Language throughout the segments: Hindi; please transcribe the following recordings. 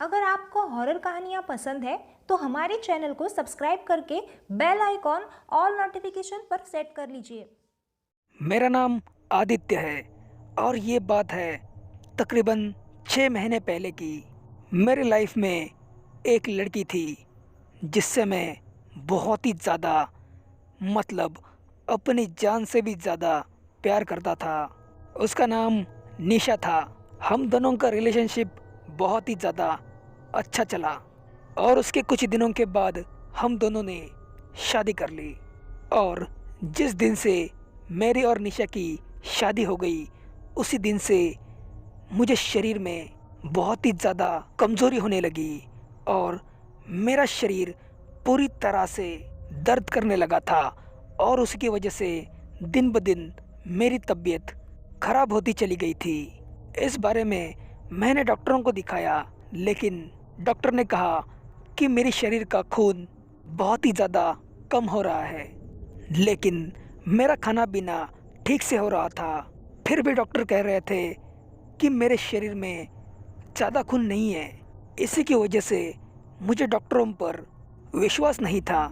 अगर आपको हॉरर कहानियाँ पसंद है तो हमारे चैनल को सब्सक्राइब करके बेल आइकॉन ऑल नोटिफिकेशन पर सेट कर लीजिए। मेरा नाम आदित्य है और ये बात है तकरीबन 6 महीने पहले की। मेरे लाइफ में एक लड़की थी जिससे मैं बहुत ही ज़्यादा मतलब अपनी जान से भी ज़्यादा प्यार करता था। उसका नाम निशा था। हम दोनों का रिलेशनशिप बहुत ही ज़्यादा अच्छा चला और उसके कुछ दिनों के बाद हम दोनों ने शादी कर ली। और जिस दिन से मेरी और निशा की शादी हो गई उसी दिन से मुझे शरीर में बहुत ही ज़्यादा कमज़ोरी होने लगी और मेरा शरीर पूरी तरह से दर्द करने लगा था और उसकी वजह से दिन ब दिन मेरी तबीयत खराब होती चली गई थी। इस बारे में मैंने डॉक्टरों को दिखाया, लेकिन डॉक्टर ने कहा कि मेरे शरीर का खून बहुत ही ज़्यादा कम हो रहा है, लेकिन मेरा खाना पीना ठीक से हो रहा था। फिर भी डॉक्टर कह रहे थे कि मेरे शरीर में ज़्यादा खून नहीं है। इसी की वजह से मुझे डॉक्टरों पर विश्वास नहीं था।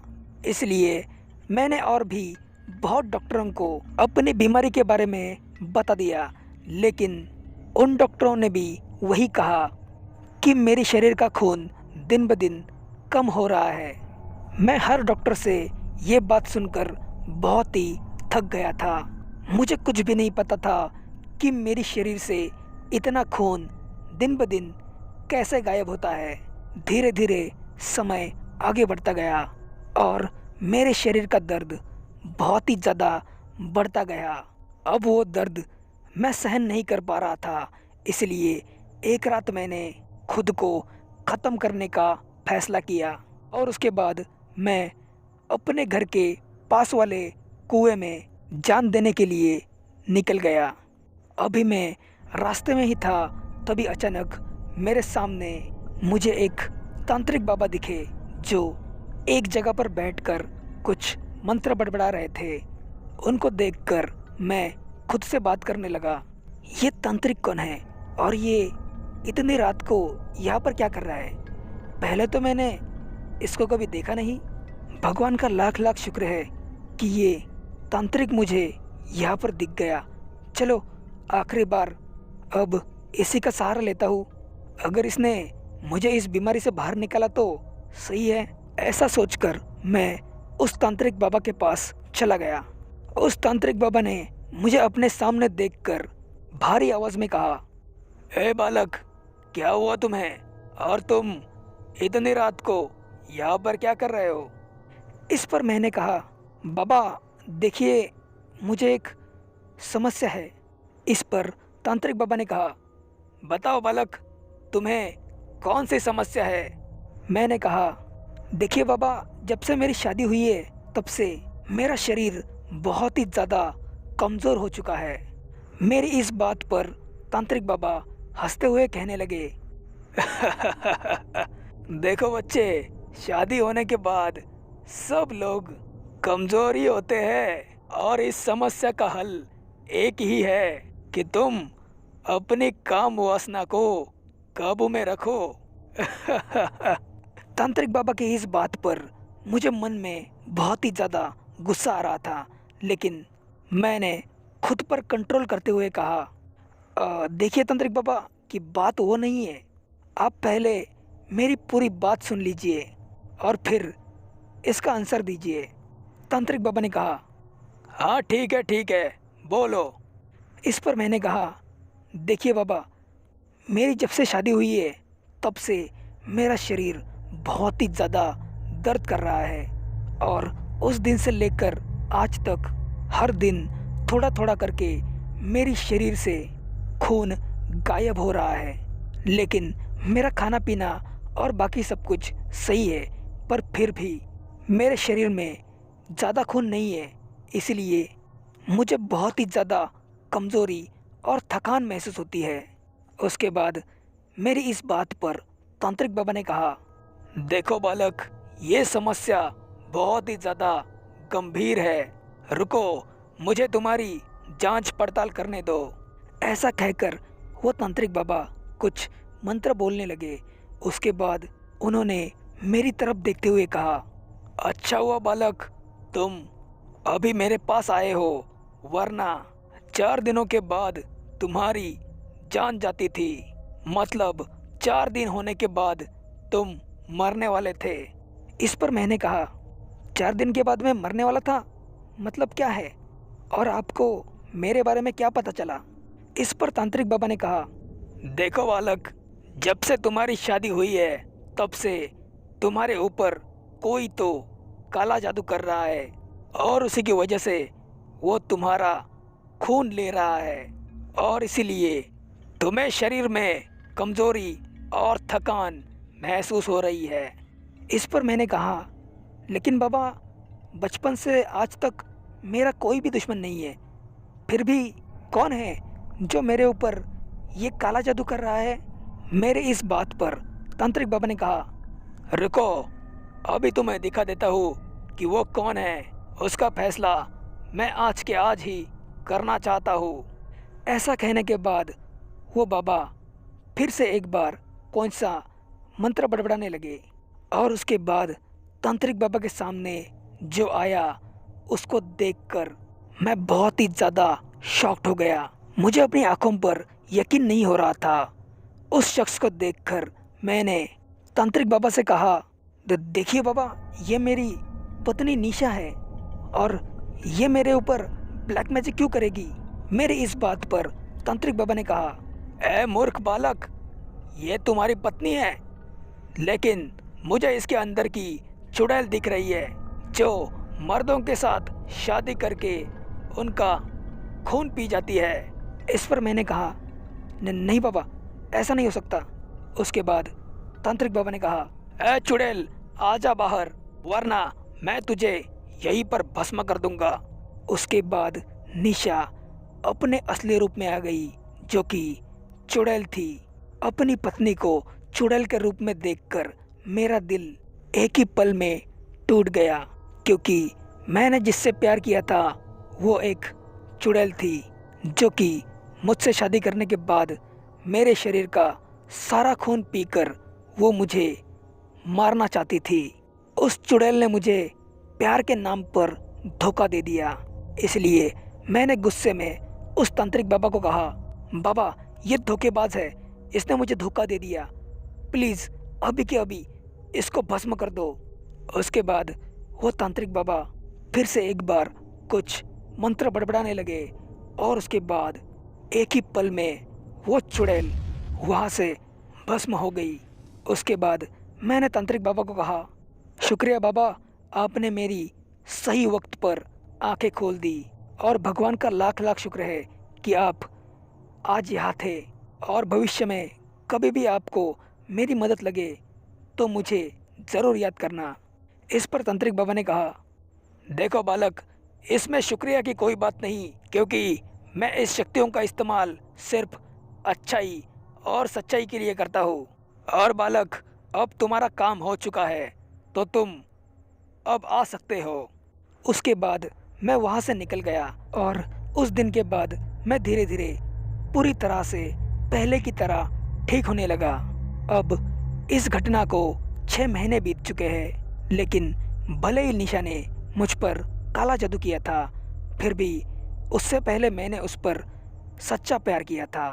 इसलिए मैंने और भी बहुत डॉक्टरों को अपनी बीमारी के बारे में बता दिया, लेकिन उन डॉक्टरों ने भी वही कहा कि मेरे शरीर का खून दिन ब दिन कम हो रहा है। मैं हर डॉक्टर से ये बात सुनकर बहुत ही थक गया था। मुझे कुछ भी नहीं पता था कि मेरे शरीर से इतना खून दिन ब दिन कैसे गायब होता है। धीरे धीरे समय आगे बढ़ता गया और मेरे शरीर का दर्द बहुत ही ज़्यादा बढ़ता गया। अब वो दर्द मैं सहन नहीं कर पा रहा था, इसलिए एक रात मैंने खुद को ख़त्म करने का फैसला किया और उसके बाद मैं अपने घर के पास वाले कुएं में जान देने के लिए निकल गया। अभी मैं रास्ते में ही था, तभी अचानक मेरे सामने मुझे एक तांत्रिक बाबा दिखे जो एक जगह पर बैठकर कुछ मंत्र बड़बड़ा रहे थे। उनको देखकर मैं खुद से बात करने लगा, ये तांत्रिक कौन है और ये इतनी रात को यहाँ पर क्या कर रहा है? पहले तो मैंने इसको कभी देखा नहीं। भगवान का लाख लाख शुक्र है कि ये तांत्रिक मुझे यहाँ पर दिख गया। चलो आखिरी बार अब इसी का सहारा लेता हूँ। अगर इसने मुझे इस बीमारी से बाहर निकाला तो सही है। ऐसा सोचकर मैं उस तांत्रिक बाबा के पास चला गया। उस तांत्रिक बाबा ने मुझे अपने सामने देखकर भारी आवाज में कहा, ए बालक, क्या हुआ तुम्हें और तुम इतनी रात को यहाँ पर क्या कर रहे हो? इस पर मैंने कहा, बाबा देखिए, मुझे एक समस्या है। इस पर तांत्रिक बाबा ने कहा, बताओ बालक, तुम्हें कौन सी समस्या है? मैंने कहा, देखिए बाबा, जब से मेरी शादी हुई है तब से मेरा शरीर बहुत ही ज़्यादा कमज़ोर हो चुका है। मेरी इस बात पर तांत्रिक बाबा हंसते हुए कहने लगे, देखो बच्चे, शादी होने के बाद सब लोग कमज़ोर ही होते हैं और इस समस्या का हल एक ही है कि तुम अपनी काम वासना को काबू में रखो। तांत्रिक बाबा की इस बात पर मुझे मन में बहुत ही ज़्यादा गुस्सा आ रहा था, लेकिन मैंने खुद पर कंट्रोल करते हुए कहा, देखिए तांत्रिक बाबा की बात वो नहीं है। आप पहले मेरी पूरी बात सुन लीजिए और फिर इसका आंसर दीजिए। तांत्रिक बाबा ने कहा, हाँ ठीक है, बोलो। इस पर मैंने कहा, देखिए बाबा, मेरी जब से शादी हुई है तब से मेरा शरीर बहुत ही ज़्यादा दर्द कर रहा है और उस दिन से लेकर आज तक हर दिन थोड़ा थोड़ा करके मेरी शरीर से खून गायब हो रहा है। लेकिन मेरा खाना पीना और बाकी सब कुछ सही है, पर फिर भी मेरे शरीर में ज़्यादा खून नहीं है, इसलिए मुझे बहुत ही ज़्यादा कमज़ोरी और थकान महसूस होती है। उसके बाद मेरी इस बात पर तांत्रिक बाबा ने कहा, देखो बालक, ये समस्या बहुत ही ज़्यादा गंभीर है। रुको, मुझे तुम्हारी जांच पड़ताल करने दो। ऐसा कहकर वो तांत्रिक बाबा कुछ मंत्र बोलने लगे। उसके बाद उन्होंने मेरी तरफ देखते हुए कहा, अच्छा हुआ बालक, तुम अभी मेरे पास आए हो, वरना 4 दिनों के बाद तुम्हारी जान जाती थी। मतलब 4 दिन होने के बाद तुम मरने वाले थे। इस पर मैंने कहा, 4 दिन के बाद मैं मरने वाला था? मतलब क्या है? और आपको मेरे बारे में क्या पता चला? इस पर तांत्रिक बाबा ने कहा, देखो बालक, जब से तुम्हारी शादी हुई है तब से तुम्हारे ऊपर कोई तो काला जादू कर रहा है और उसी की वजह से वो तुम्हारा खून ले रहा है और इसीलिए तुम्हें शरीर में कमजोरी और थकान महसूस हो रही है। इस पर मैंने कहा, लेकिन बाबा, बचपन से आज तक मेरा कोई भी दुश्मन नहीं है, फिर भी कौन है जो मेरे ऊपर ये काला जादू कर रहा है? मेरे इस बात पर तांत्रिक बाबा ने कहा, रुको, अभी तुम्हें दिखा देता हूँ कि वो कौन है। उसका फैसला मैं आज के आज ही करना चाहता हूँ। ऐसा कहने के बाद वो बाबा फिर से एक बार कौन सा मंत्र बड़बड़ाने लगे और उसके बाद तांत्रिक बाबा के सामने जो आया उसको देखकर मैं बहुत ही ज़्यादा शॉक्ड हो गया। मुझे अपनी आंखों पर यकीन नहीं हो रहा था। उस शख्स को देखकर मैंने तांत्रिक बाबा से कहा, देखिए बाबा, ये मेरी पत्नी निशा है और ये मेरे ऊपर ब्लैक मैजिक क्यों करेगी? मेरी इस बात पर तांत्रिक बाबा ने कहा, ए मूर्ख बालक, ये तुम्हारी पत्नी है, लेकिन मुझे इसके अंदर की चुड़ैल दिख रही है जो मर्दों के साथ शादी करके उनका खून पी जाती है। इस पर मैंने कहा, नहीं बाबा, ऐसा नहीं हो सकता। उसके बाद तांत्रिक बाबा ने कहा, ए चुड़ैल, आजा बाहर, वरना मैं तुझे यहीं पर भस्म कर दूंगा। उसके बाद निशा अपने असली रूप में आ गई, जो कि चुड़ैल थी। अपनी पत्नी को चुड़ैल के रूप में देखकर मेरा दिल एक ही पल में टूट गया, क्योंकि मैंने जिससे प्यार किया था वो एक चुड़ैल थी, जो कि मुझसे शादी करने के बाद मेरे शरीर का सारा खून पीकर वो मुझे मारना चाहती थी। उस चुड़ैल ने मुझे प्यार के नाम पर धोखा दे दिया। इसलिए मैंने गुस्से में उस तांत्रिक बाबा को कहा, बाबा, ये धोखेबाज है, इसने मुझे धोखा दे दिया, प्लीज़ अभी के अभी इसको भस्म कर दो। उसके बाद वो तांत्रिक बाबा फिर से एक बार कुछ मंत्र बड़बड़ाने लगे और उसके बाद एक ही पल में वो चुड़ैल वहाँ से भस्म हो गई। उसके बाद मैंने तांत्रिक बाबा को कहा, शुक्रिया बाबा, आपने मेरी सही वक्त पर आंखें खोल दी और भगवान का लाख लाख शुक्र है कि आप आज यहाँ थे और भविष्य में कभी भी आपको मेरी मदद लगे तो मुझे ज़रूर याद करना। इस पर तांत्रिक बाबा ने कहा, देखो बालक, इसमें शुक्रिया की कोई बात नहीं, क्योंकि मैं इस शक्तियों का इस्तेमाल सिर्फ अच्छाई और सच्चाई के लिए करता हूँ। और बालक, अब तुम्हारा काम हो चुका है तो तुम अब आ सकते हो। उसके बाद मैं वहाँ से निकल गया और उस दिन के बाद मैं धीरे धीरे पूरी तरह से पहले की तरह ठीक होने लगा। अब इस घटना को 6 महीने बीत चुके हैं, लेकिन भले ही निशा ने मुझ पर काला जादू किया था, फिर भी उससे पहले मैंने उस पर सच्चा प्यार किया था।